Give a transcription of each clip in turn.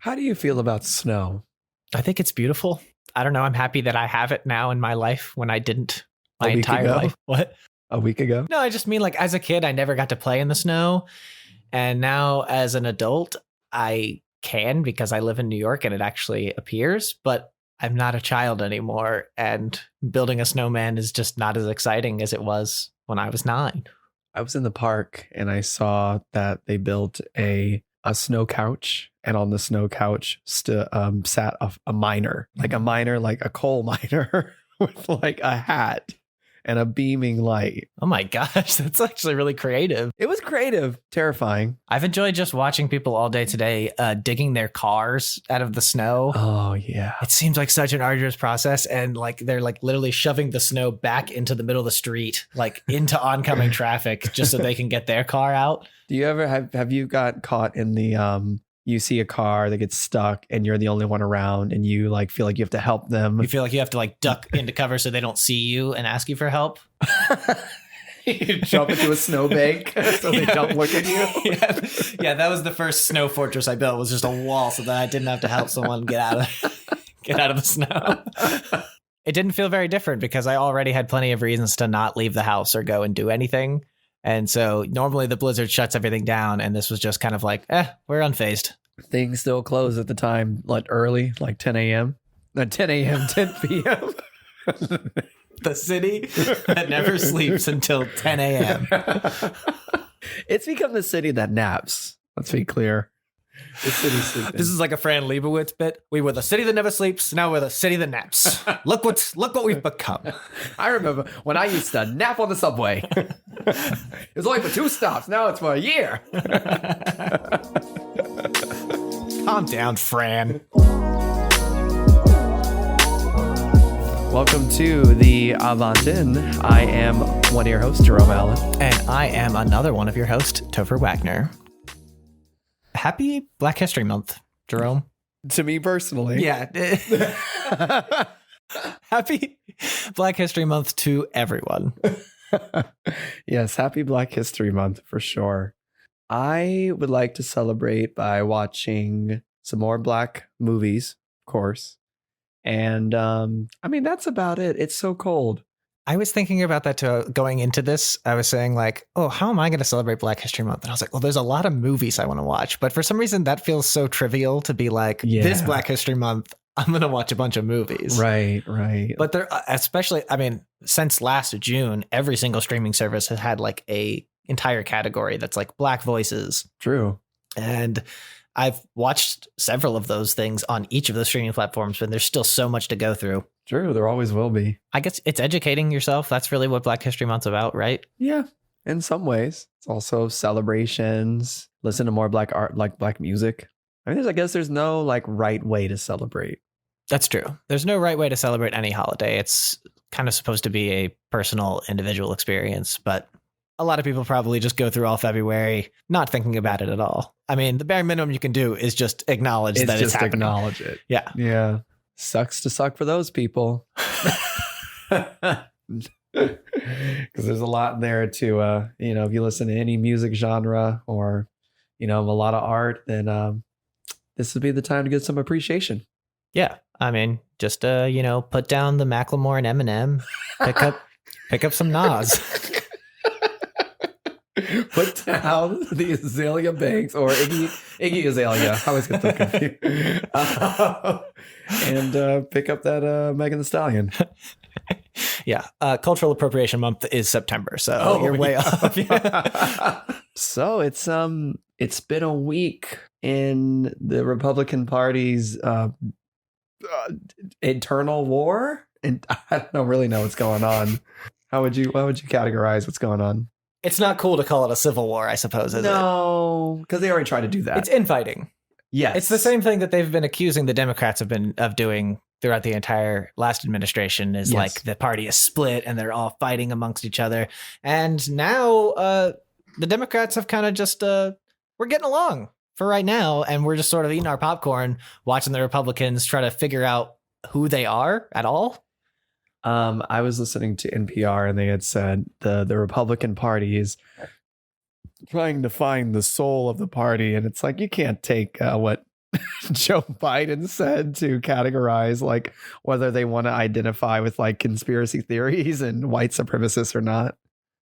How do you feel about snow? I think it's beautiful. I don't know. I'm happy that I have it now in my life when I didn't my entire life. What? A week ago? No, I just mean like as a kid, I never got to play in the snow. And now as an adult, I can because I live in New York and it actually appears, but I'm not a child anymore. And building a snowman is just not as exciting as it was when I was 9. I was in the park and I saw that they built a snow couch, and on the snow couch sat a miner, like a coal miner with like a hat and a beaming light. Oh my gosh, that's actually really creative. It was creative, terrifying. I've enjoyed just watching people all day today digging their cars out of the snow. Oh yeah. It seems like such an arduous process, and like they're like literally shoving the snow back into the middle of the street, like into oncoming traffic just so they can get their car out. Do you ever have you got caught in the you see a car that gets stuck and you're the only one around and you like feel like you have to help them? You feel like you have to like duck into cover so they don't see you and ask you for help? You jump into a snowbank so they don't look at you. Yeah, that was the first snow fortress I built, was just a wall so that I didn't have to help someone get out of the snow. It didn't feel very different because I already had plenty of reasons to not leave the house or go and do anything. And so normally the blizzard shuts everything down, and this was just kind of like, we're unfazed. Things still close at the time, like early, like 10 a.m. Not 10 a.m., 10 p.m. The city that never sleeps until 10 a.m. It's become the city that naps. Let's be clear. The city's sleeping. This is like a Fran Lebowitz bit. We were the city that never sleeps. Now we're the city that naps. Look what we've become. I remember when I used to nap on the subway. It was only for 2 stops. Now it's for a year. Calm down, Fran. Welcome to the Avant. I am one of your hosts, Jerome Allen. And I am another one of your hosts, Topher Wagner. Happy Black History Month, Jerome. To me personally. Yeah. Happy Black History Month to everyone. Yes, happy Black History Month for sure. I would like to celebrate by watching some more Black movies, of course. And I mean, that's about it. It's so cold. I was thinking about that too, going into this. I was saying like, oh, how am I going to celebrate Black History Month? And I was like, well, there's a lot of movies I want to watch. But for some reason, that feels so trivial to be like, this Black History Month, I'm going to watch a bunch of movies. Right. But there, especially, I mean, since last June, every single streaming service has had like a entire category that's like Black voices. True. And I've watched several of those things on each of the streaming platforms, but there's still so much to go through. True. There always will be. I guess it's educating yourself. That's really what Black History Month's about, right? Yeah. In some ways. It's also celebrations. Listen to more Black art, like Black music. I mean, I guess there's no like right way to celebrate. That's true. There's no right way to celebrate any holiday. It's kind of supposed to be a personal, individual experience, but a lot of people probably just go through all February not thinking about it at all. I mean, the bare minimum you can do is just acknowledge that it's happening. Acknowledge it. Yeah. Yeah. Sucks to suck for those people. Because there's a lot there to, if you listen to any music genre or, a lot of art, then this would be the time to get some appreciation. Yeah. I mean, just, put down the Macklemore and Eminem, pick up some Nas. Put down the Azalea Banks or Iggy Azalea. I always get them confused. And pick up that Megan Thee Stallion. Yeah. Cultural Appropriation Month is September, so you're way off. Yeah. So it's been a week in the Republican Party's internal war, and I don't really know what's going on. How would you categorize what's going on? It's not cool to call it a civil war, I suppose, is it? No, because they already tried to do that. It's infighting. Yes. It's the same thing that they've been accusing the Democrats of doing throughout the entire last administration is like the party is split and they're all fighting amongst each other. And now the Democrats have kind of just, we're getting along for right now. And we're just sort of eating our popcorn, watching the Republicans try to figure out who they are at all. I was listening to NPR and they had said the Republican Party is trying to find the soul of the party. And it's like, you can't take what Joe Biden said to categorize like whether they want to identify with like conspiracy theories and white supremacists or not.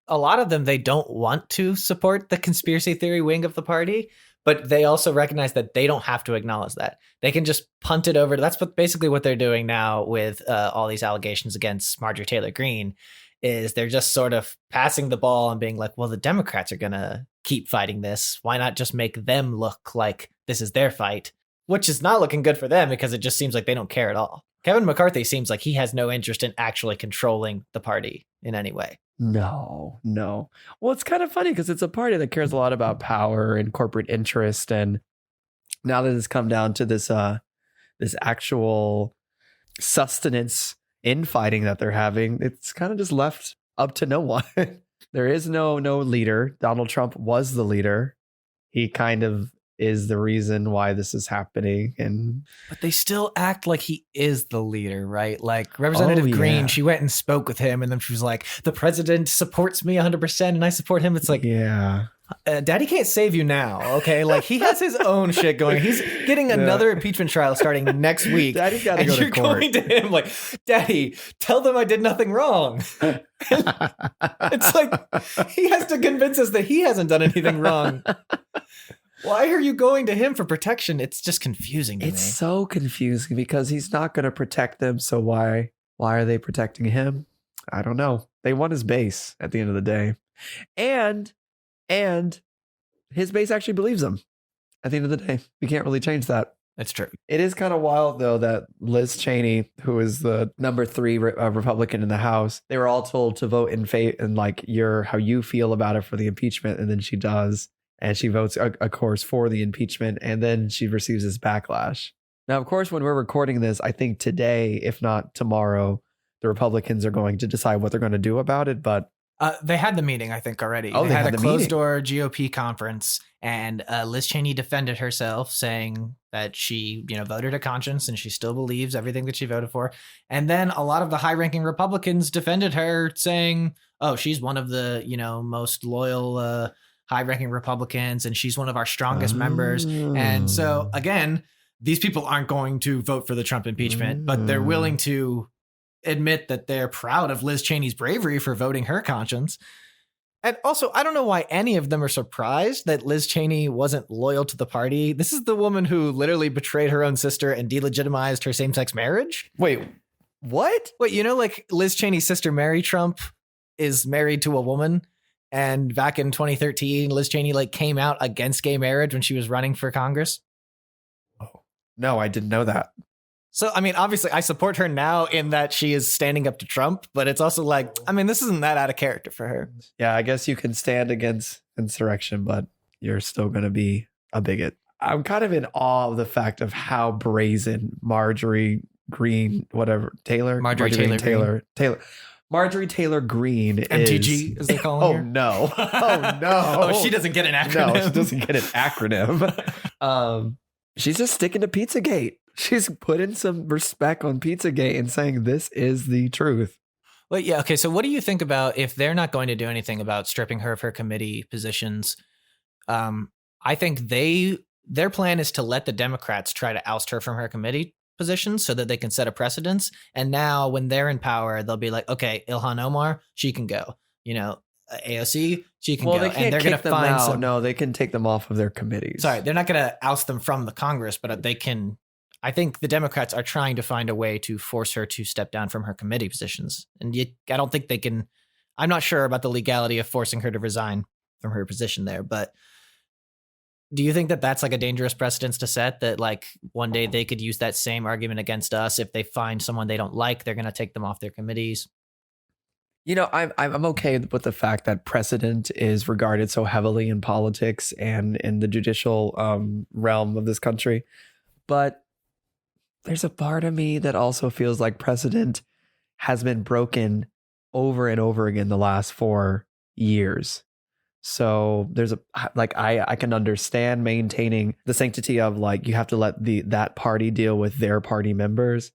A lot of them, they don't want to support the conspiracy theory wing of the party, but they also recognize that they don't have to acknowledge that. They can just punt it over. That's basically what they're doing now with all these allegations against Marjorie Taylor Greene, is they're just sort of passing the ball and being like, well, the Democrats are going to keep fighting this. Why not just make them look like this is their fight? Which is not looking good for them because it just seems like they don't care at all. Kevin McCarthy seems like he has no interest in actually controlling the party in any way. No. Well, it's kind of funny because it's a party that cares a lot about power and corporate interest. And now that it's come down to this actual sustenance infighting that they're having, it's kind of just left up to no one. There is no leader. Donald Trump was the leader. He kind of is the reason why this is happening. But they still act like he is the leader, right? Like Representative Greene, she went and spoke with him and then she was like, the president supports me 100% and I support him. It's like, yeah, Daddy can't save you now. Okay. Like he has his own shit going. He's getting another impeachment trial starting next week. Daddy's got to go to court. You're going to him like, Daddy, tell them I did nothing wrong. It's like, he has to convince us that he hasn't done anything wrong. Why are you going to him for protection? It's just confusing to me. It's so confusing because he's not going to protect them. So why are they protecting him? I don't know. They want his base at the end of the day. And his base actually believes him at the end of the day. We can't really change that. That's true. It is kind of wild, though, that Liz Cheney, who is the number 3 Republican in the House, they were all told to vote in favor and like how you feel about it for the impeachment. And then she does. And she votes, of course, for the impeachment, and then she receives this backlash. Now, of course, when we're recording this, I think today, if not tomorrow, the Republicans are going to decide what they're going to do about it. But they had the meeting, I think, already. Oh, they had a closed-door GOP conference, and Liz Cheney defended herself, saying that she, voted a conscience and she still believes everything that she voted for. And then a lot of the high-ranking Republicans defended her, saying, "Oh, she's one of the, most loyal." High-ranking Republicans, and she's one of our strongest members. And so, again, these people aren't going to vote for the Trump impeachment, but they're willing to admit that they're proud of Liz Cheney's bravery for voting her conscience. And also, I don't know why any of them are surprised that Liz Cheney wasn't loyal to the party. This is the woman who literally betrayed her own sister and delegitimized her same-sex marriage. Wait, what? Wait, like Liz Cheney's sister, Mary Trump, is married to a woman. And back in 2013, Liz Cheney came out against gay marriage when she was running for Congress. Oh, no, I didn't know that. So, I mean, obviously, I support her now in that she is standing up to Trump, but it's also this isn't that out of character for her. Yeah, I guess you can stand against insurrection, but you're still going to be a bigot. I'm kind of in awe of the fact of how brazen Marjorie Greene, Marjorie Taylor Greene is. MTG, as they call her. Oh, no. Oh, no. Oh, she doesn't get an acronym. No, she doesn't get an acronym. She's just sticking to Pizzagate. She's putting some respect on Pizzagate and saying this is the truth. Well, yeah. Okay. So what do you think about if they're not going to do anything about stripping her of her committee positions? I think their plan is to let the Democrats try to oust her from her committee positions so that they can set a precedence. And now when they're in power, they'll be like, okay, Ilhan Omar, she can go. AOC, she can go. They can't, and they're going to find some. No, they can take them off of their committees. Sorry, they're not going to oust them from the Congress, but they can. I think the Democrats are trying to find a way to force her to step down from her committee positions. And I don't think they can. I'm not sure about the legality of forcing her to resign from her position there, but do you think that that's a dangerous precedence to set, that one day they could use that same argument against us? If they find someone they don't like, they're going to take them off their committees? I'm okay with the fact that precedent is regarded so heavily in politics and in the judicial realm of this country. But there's a part of me that also feels like precedent has been broken over and over again the last 4 years. So there's I can understand maintaining the sanctity of you have to let that party deal with their party members,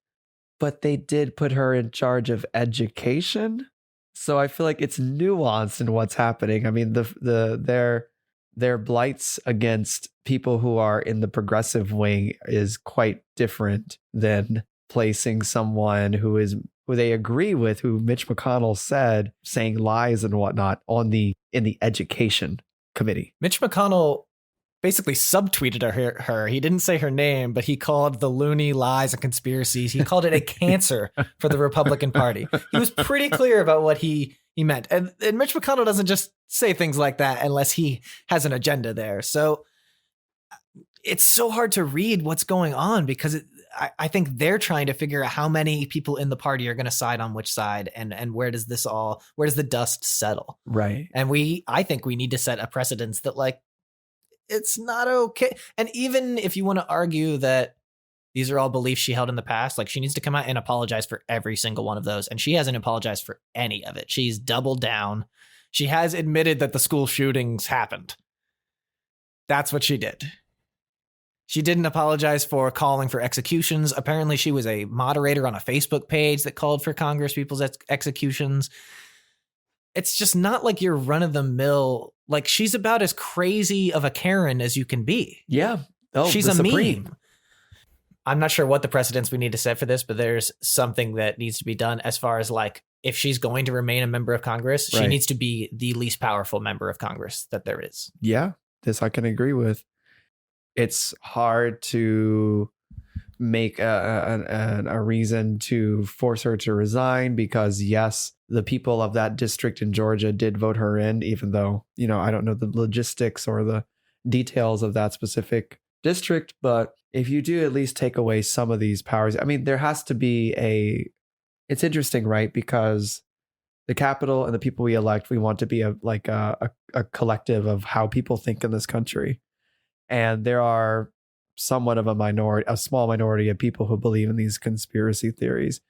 but they did put her in charge of education. So I feel like it's nuanced in what's happening. I mean, their blights against people who are in the progressive wing is quite different than placing someone who they agree with, who Mitch McConnell said saying lies and whatnot in the education committee. Mitch McConnell basically subtweeted her. He didn't say her name, but he called the loony lies and conspiracies. He called it a cancer for the Republican Party. He was pretty clear about what he meant. And Mitch McConnell doesn't just say things like that unless he has an agenda there. So it's so hard to read what's going on because I think they're trying to figure out how many people in the party are going to side on which side and where does the dust settle? Right. And I think we need to set a precedence that like, it's not okay. And even if you want to argue that these are all beliefs she held in the past, like she needs to come out and apologize for every single one of those. And she hasn't apologized for any of it. She's doubled down. She has admitted that the school shootings happened. That's what she did. She didn't apologize for calling for executions. Apparently, she was a moderator on a Facebook page that called for Congress people's executions. It's just not like your run-of-the-mill. Like, she's about as crazy of a Karen as you can be. Yeah. Oh, she's a meme. I'm not sure what the precedents we need to set for this, but there's something that needs to be done as far as like, if she's going to remain a member of Congress, she needs to be the least powerful member of Congress that there is. Yeah, this I can agree with. It's hard to make a reason to force her to resign because, yes, the people of that district in Georgia did vote her in, even though, I don't know the logistics or the details of that specific district. But if you do at least take away some of these powers, I mean, there has to be it's interesting, right? Because the Capitol and the people we elect, we want to be a collective of how people think in this country. And there are somewhat of a small minority of people who believe in these conspiracy theories.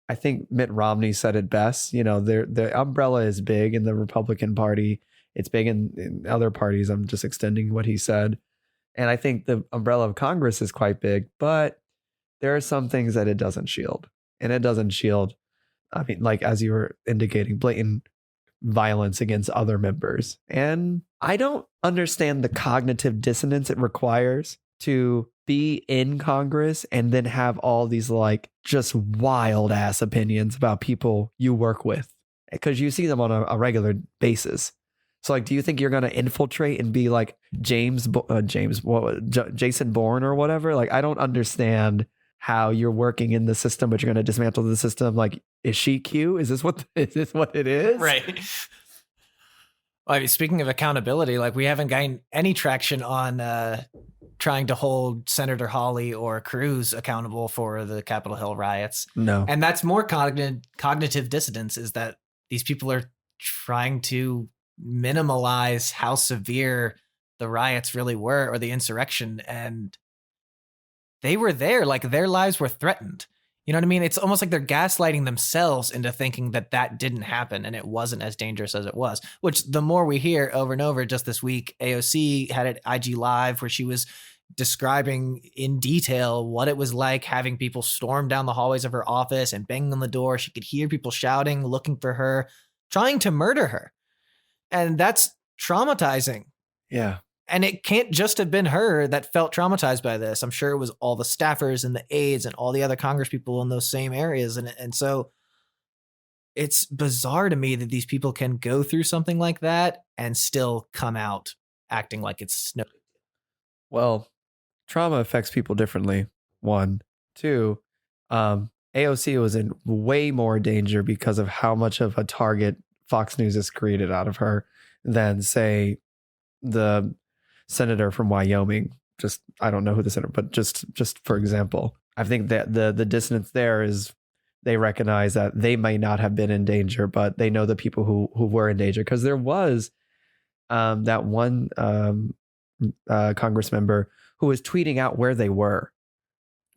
I think Mitt Romney said it best. The umbrella is big in the Republican Party. It's big in other parties. I'm just extending what he said. And I think the umbrella of Congress is quite big, but there are some things that it doesn't shield. And it doesn't shield, I mean, like as you were indicating, blatant violence against other members. And I don't understand the cognitive dissonance it requires to be in Congress and then have all these like just wild ass opinions about people you work with, because you see them on a regular basis. So like, do you think you're going to infiltrate and be like Jason Bourne or whatever? Like, I don't understand how you're working in the system, but you're going to dismantle the system. Like, is she Q? Is this what it is? Right. Well, I mean, speaking of accountability, like we haven't gotten any traction on trying to hold Senator Hawley or Cruz accountable for the Capitol Hill riots. No. And that's more cognitive dissonance, is that these people are trying to minimalize how severe the riots really were, or the insurrection. And they were there, like their lives were threatened. You know what I mean? It's almost like they're gaslighting themselves into thinking that didn't happen and it wasn't as dangerous as it was, which the more we hear over and over. Just this week, AOC had an IG Live where she was describing in detail what it was like having people storm down the hallways of her office and banging on the door. She could hear people shouting, looking for her, trying to murder her. And that's traumatizing. Yeah. And it can't just have been her that felt traumatized by this. I'm sure it was all the staffers and the aides and all the other Congress people in those same areas. And so it's bizarre to me that these people can go through something like that and still come out acting like it's no. Well, trauma affects people differently. 1, 2, AOC was in way more danger because of how much of a target Fox News has created out of her than, say, the senator from Wyoming. Just, I don't know who the senator, but just for example, I think that the dissonance there is they recognize that they may not have been in danger, but they know the people who were in danger, because there was that one Congress member who was tweeting out where they were.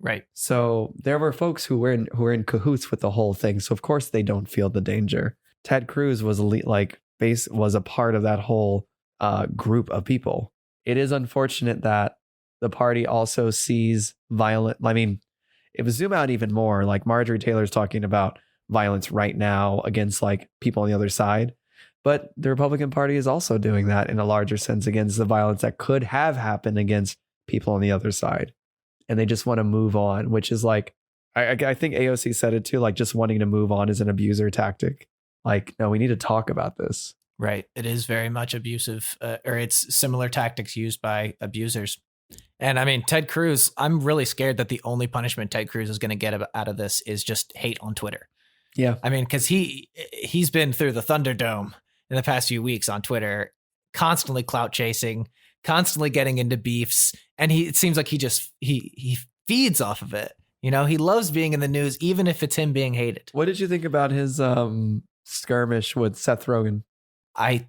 Right. So there were folks who were in cahoots with the whole thing. So of course they don't feel the danger. Ted Cruz was was a part of that whole group of people. It is unfortunate that the party also sees violent. I mean, if we zoom out even more, like Marjorie Taylor's talking about violence right now against like people on the other side. But the Republican Party is also doing that in a larger sense against the violence that could have happened against people on the other side. And they just want to move on, which is like, I think AOC said it too, like just wanting to move on is an abuser tactic. Like, no, we need to talk about this. Right. It is very much abusive, or it's similar tactics used by abusers. And I mean, Ted Cruz, I'm really scared that the only punishment Ted Cruz is going to get out of this is just hate on Twitter. Yeah. I mean, because he's been through the Thunderdome in the past few weeks on Twitter, constantly clout chasing, constantly getting into beefs. And it seems like he feeds off of it. You know, he loves being in the news, even if it's him being hated. What did you think about his skirmish with Seth Rogen? I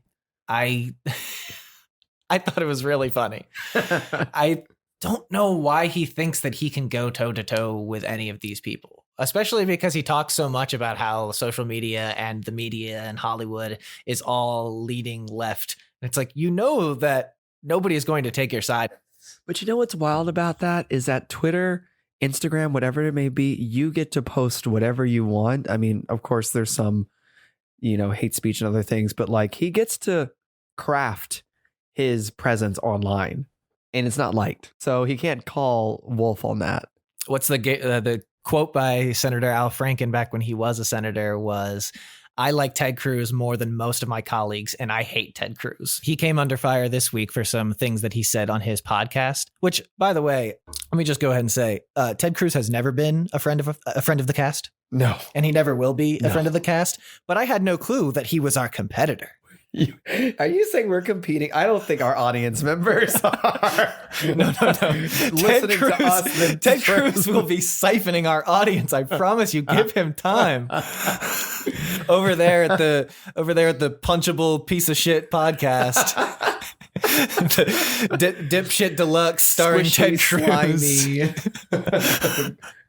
thought it was really funny. I don't know why he thinks that he can go toe to toe with any of these people, especially because he talks so much about how social media and the media and Hollywood is all leading left. And it's like, you know that nobody is going to take your side. But you know what's wild about that is that Twitter, Instagram, whatever it may be, you get to post whatever you want. I mean, of course, there's some, hate speech and other things, but like he gets to craft his presence online and it's not liked. So he can't call wolf on that. What's the quote by Senator Al Franken back when he was a senator was, "I like Ted Cruz more than most of my colleagues, and I hate Ted Cruz." He came under fire this week for some things that he said on his podcast, which, by the way, let me just go ahead and say, Ted Cruz has never been a friend of the cast. No. And he never will be a friend of the cast. But I had no clue that he was our competitor. Are you saying we're competing? I don't think our audience members are. No. Listening to us. Ted Cruz will be siphoning our audience. I promise you. Give him time. over there at the punchable piece of shit podcast. Dipshit Deluxe starring Ted Cruz.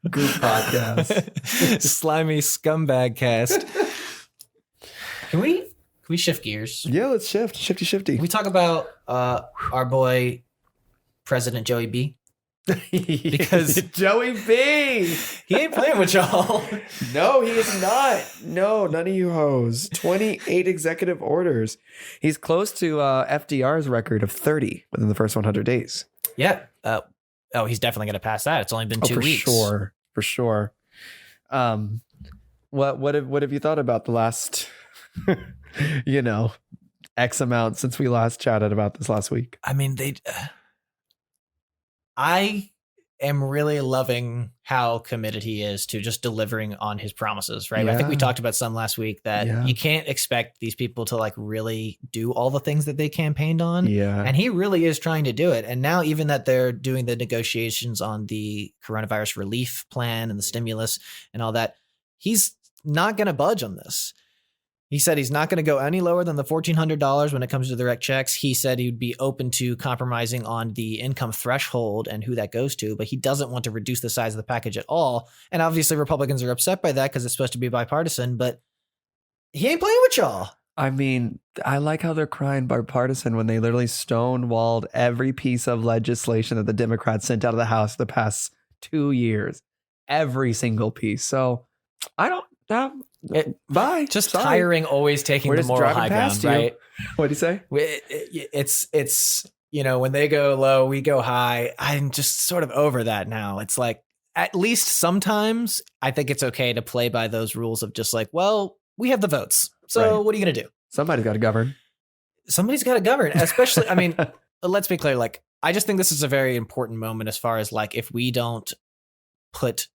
Group podcast. Slimy scumbag cast. Can we shift gears? Yeah, let's shift. Shifty. Can we talk about our boy, President Joey B? Because Joey B, he ain't playing with y'all. No, he is not. No, none of you hoes. 28 executive orders. He's close to FDR's record of 30 within the first 100 days. Yeah. He's definitely going to pass that. It's only been 2 weeks. For sure. What have you thought about the last, X amount since we last chatted about this last week? I mean, I am really loving how committed he is to just delivering on his promises, right? Yeah. I think we talked about some last week that you can't expect these people to like really do all the things that they campaigned on. Yeah. And he really is trying to do it. And now even that they're doing the negotiations on the coronavirus relief plan and the stimulus and all that, he's not going to budge on this. He said he's not going to go any lower than the $1,400 when it comes to direct checks. He said he would be open to compromising on the income threshold and who that goes to, but he doesn't want to reduce the size of the package at all. And obviously Republicans are upset by that because it's supposed to be bipartisan, but he ain't playing with y'all. I mean, I like how they're crying bipartisan when they literally stonewalled every piece of legislation that the Democrats sent out of the House the past 2 years. Every single piece. So I don't... bye. Just sorry. Tiring, always taking the moral high ground, right? What do you say? It's when they go low, we go high. I'm just sort of over that now. It's like, at least sometimes I think it's okay to play by those rules of just like, well, we have the votes. So What are you going to do? Somebody's got to govern. Somebody's got to govern, especially, I mean, let's be clear. Like, I just think this is a very important moment as far as like, if we don't put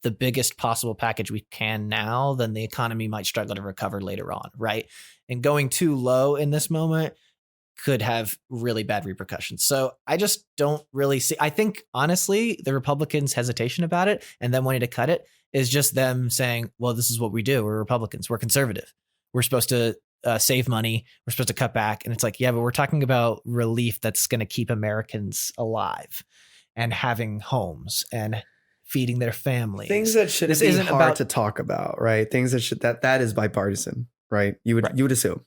the biggest possible package we can now, then the economy might struggle to recover later on, right? And going too low in this moment could have really bad repercussions. So I just don't really see, I think honestly, the Republicans' hesitation about it and them wanting to cut it is just them saying, well, this is what we do. We're Republicans. We're conservative. We're supposed to save money. We're supposed to cut back. And it's like, yeah, but we're talking about relief that's going to keep Americans alive and having homes and feeding their families. Things that shouldn't be hard to talk about, right? Things that is bipartisan, right? You would assume.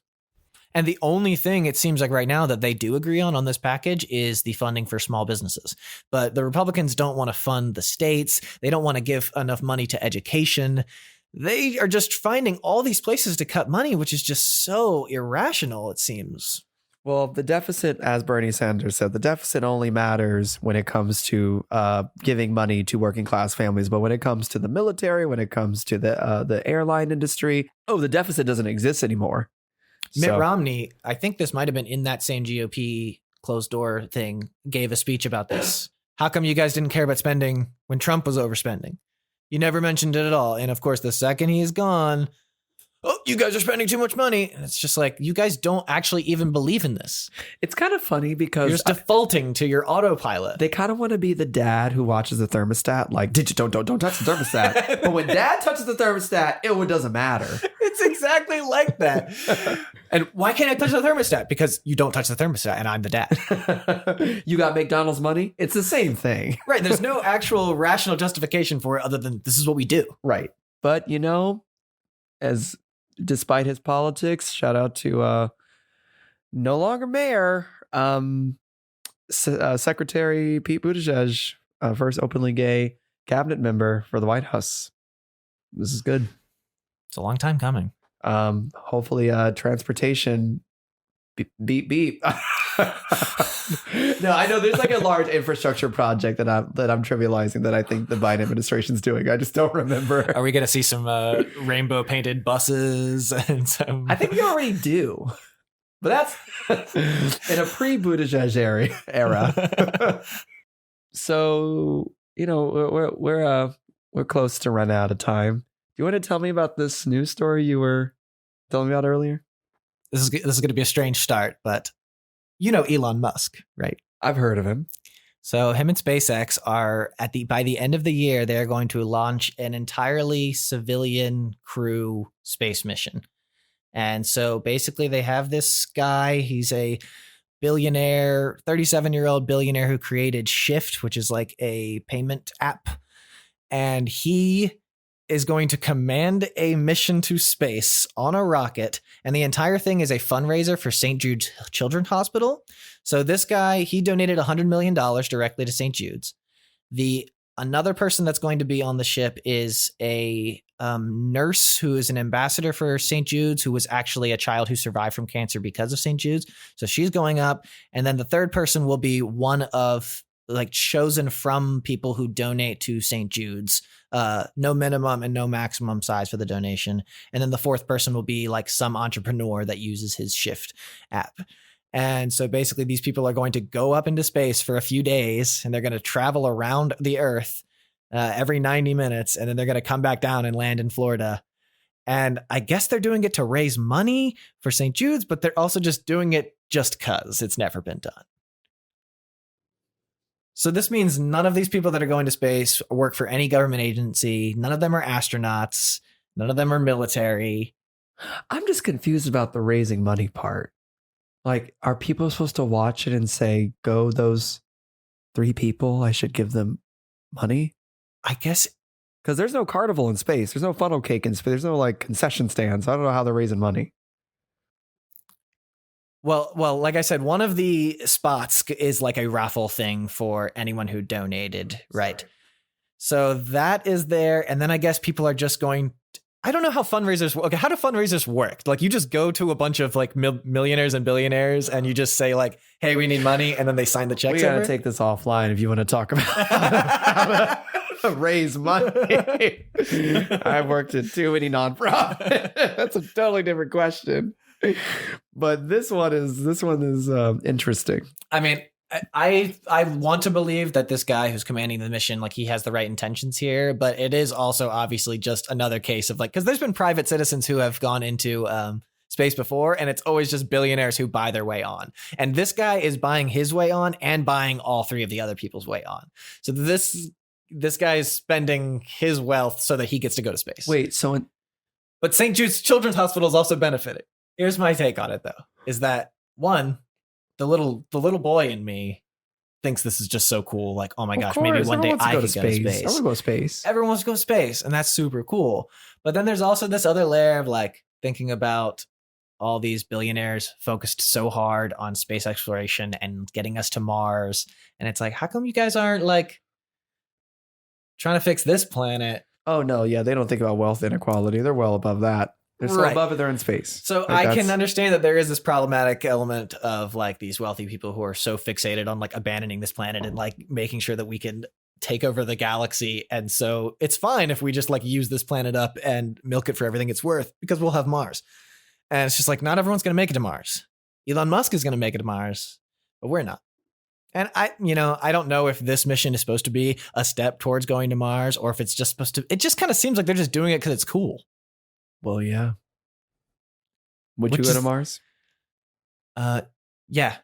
And the only thing it seems like right now that they do agree on this package is the funding for small businesses. But the Republicans don't want to fund the states. They don't want to give enough money to education. they are just finding all these places to cut money, which is just so irrational, it seems. Well, the deficit, as Bernie Sanders said, the deficit only matters when it comes to giving money to working class families. But when it comes to the military, when it comes to the airline industry, the deficit doesn't exist anymore. Mitt Romney, I think this might have been in that same GOP closed door thing, gave a speech about this. How come you guys didn't care about spending when Trump was overspending? You never mentioned it at all. And of course, the second he's gone, you guys are spending too much money. And it's just like, you guys don't actually even believe in this. It's kind of funny because you're just defaulting to your autopilot. They kind of want to be the dad who watches the thermostat, like, don't touch the thermostat. But when dad touches the thermostat, it doesn't matter. It's exactly like that. And why can't I touch the thermostat? Because you don't touch the thermostat and I'm the dad. You got McDonald's money? It's the same thing. Right. There's no actual rational justification for it other than this is what we do. Right. But, despite his politics, shout out to no longer mayor, Secretary Pete Buttigieg, first openly gay cabinet member for the White House. This is good. It's a long time coming. Hopefully, transportation beep beep. No, I know there's like a large infrastructure project that I'm trivializing that I think the Biden administration's doing. I just don't remember. Are we going to see some rainbow painted buses and some? I think we already do, but that's in a pre-Buttigieg era. So we're close to run out of time. Do you want to tell me about this news story you were telling me about earlier? This is going to be a strange start, but Elon Musk, right? I've heard of him. So him and SpaceX are by the end of the year, they're going to launch an entirely civilian crew space mission. And so basically they have this guy, he's a billionaire, 37-year-old billionaire who created Shift, which is like a payment app. And he is going to command a mission to space on a rocket. And the entire thing is a fundraiser for St. Jude's Children's Hospital. So this guy, he donated $100 million directly to St. Jude's. Another person that's going to be on the ship is a nurse who is an ambassador for St. Jude's, who was actually a child who survived from cancer because of St. Jude's. So she's going up. And then the third person will be one of chosen from people who donate to St. Jude's. No minimum and no maximum size for the donation. And then the fourth person will be like some entrepreneur that uses his Shift app. And so basically these people are going to go up into space for a few days and they're going to travel around the Earth every 90 minutes. And then they're going to come back down and land in Florida. And I guess they're doing it to raise money for St. Jude's, but they're also just doing it just because it's never been done. So this means none of these people that are going to space work for any government agency. None of them are astronauts. None of them are military. I'm just confused about the raising money part. Like, are people supposed to watch it and say, go those 3 people, I should give them money? I guess. Because there's no carnival in space. There's no funnel cake in space. There's no concession stands. I don't know how they're raising money. Well, like I said, one of the spots is like a raffle thing for anyone who donated, right? Sorry. So that is there. And then I guess people are just going, I don't know how fundraisers work. Okay, how do fundraisers work? Like, you just go to a bunch of millionaires and billionaires and you just say like, hey, we need money. And then they sign the checks. We got to take this offline if you want to talk about how to raise money. I've worked at too many nonprofits. That's a totally different question. But this one is interesting. I mean, I want to believe that this guy who's commanding the mission, like, he has the right intentions here, but it is also obviously just another case of because there's been private citizens who have gone into space before, and it's always just billionaires who buy their way on. And this guy is buying his way on and buying all 3 of the other people's way on. So this guy is spending his wealth so that he gets to go to space. Wait, but St. Jude's Children's Hospital is also benefiting. Here's my take on it, though, is that one, the little boy in me thinks this is just so cool. Like, oh my gosh, maybe one day I could go to space. I want to go to space. Everyone wants to go to space, and that's super cool. But then there's also this other layer of thinking about all these billionaires focused so hard on space exploration and getting us to Mars. And it's like, how come you guys aren't trying to fix this planet? Oh no, yeah, they don't think about wealth inequality. They're well above that. They're so Right. above it, they're in space. So Like, I can that's- understand that there is this problematic element of like these wealthy people who are so fixated on like abandoning this planet and like making sure that we can take over the galaxy. And so it's fine if we just like use this planet up and milk it for everything it's worth because we'll have Mars. And it's just like, not everyone's going to make it to Mars. Elon Musk is going to make it to Mars, but we're not. And I don't know if this mission is supposed to be a step towards going to Mars or if it's just supposed to, it just kind of seems like they're just doing it because it's cool. Well, yeah. Would you Which go to is- Mars? Yeah.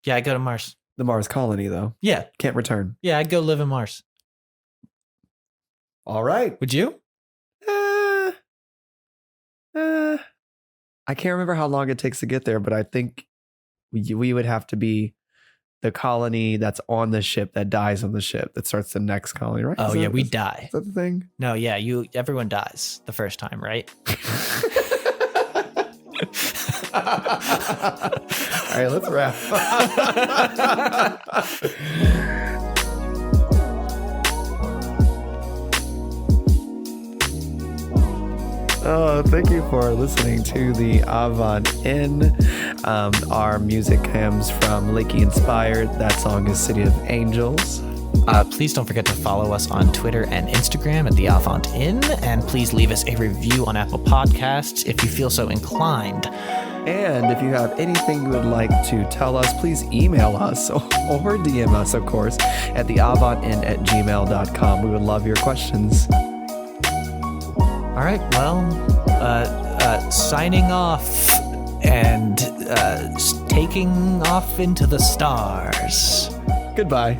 Yeah, I'd go to Mars. The Mars colony, though. Yeah. Can't return. Yeah, I'd go live in Mars. All right. Would you? I can't remember how long it takes to get there, but I think we would have to be the colony that's on the ship that dies on the ship that starts the next colony, right? Oh, Is yeah, that- we is- die. Is that the thing? No, yeah, everyone dies the first time, right? All right, let's wrap. Thank you for listening to the Avant Inn. Our music comes from Lakey Inspired. That song is City of Angels. Please don't forget to follow us on Twitter and Instagram at the Avant Inn, and please leave us a review on Apple Podcasts if you feel so inclined. And if you have anything you would like to tell us, please email us or DM us, of course, at theavantinn@gmail.com. We would love your questions. All right, well, signing off and taking off into the stars. Goodbye.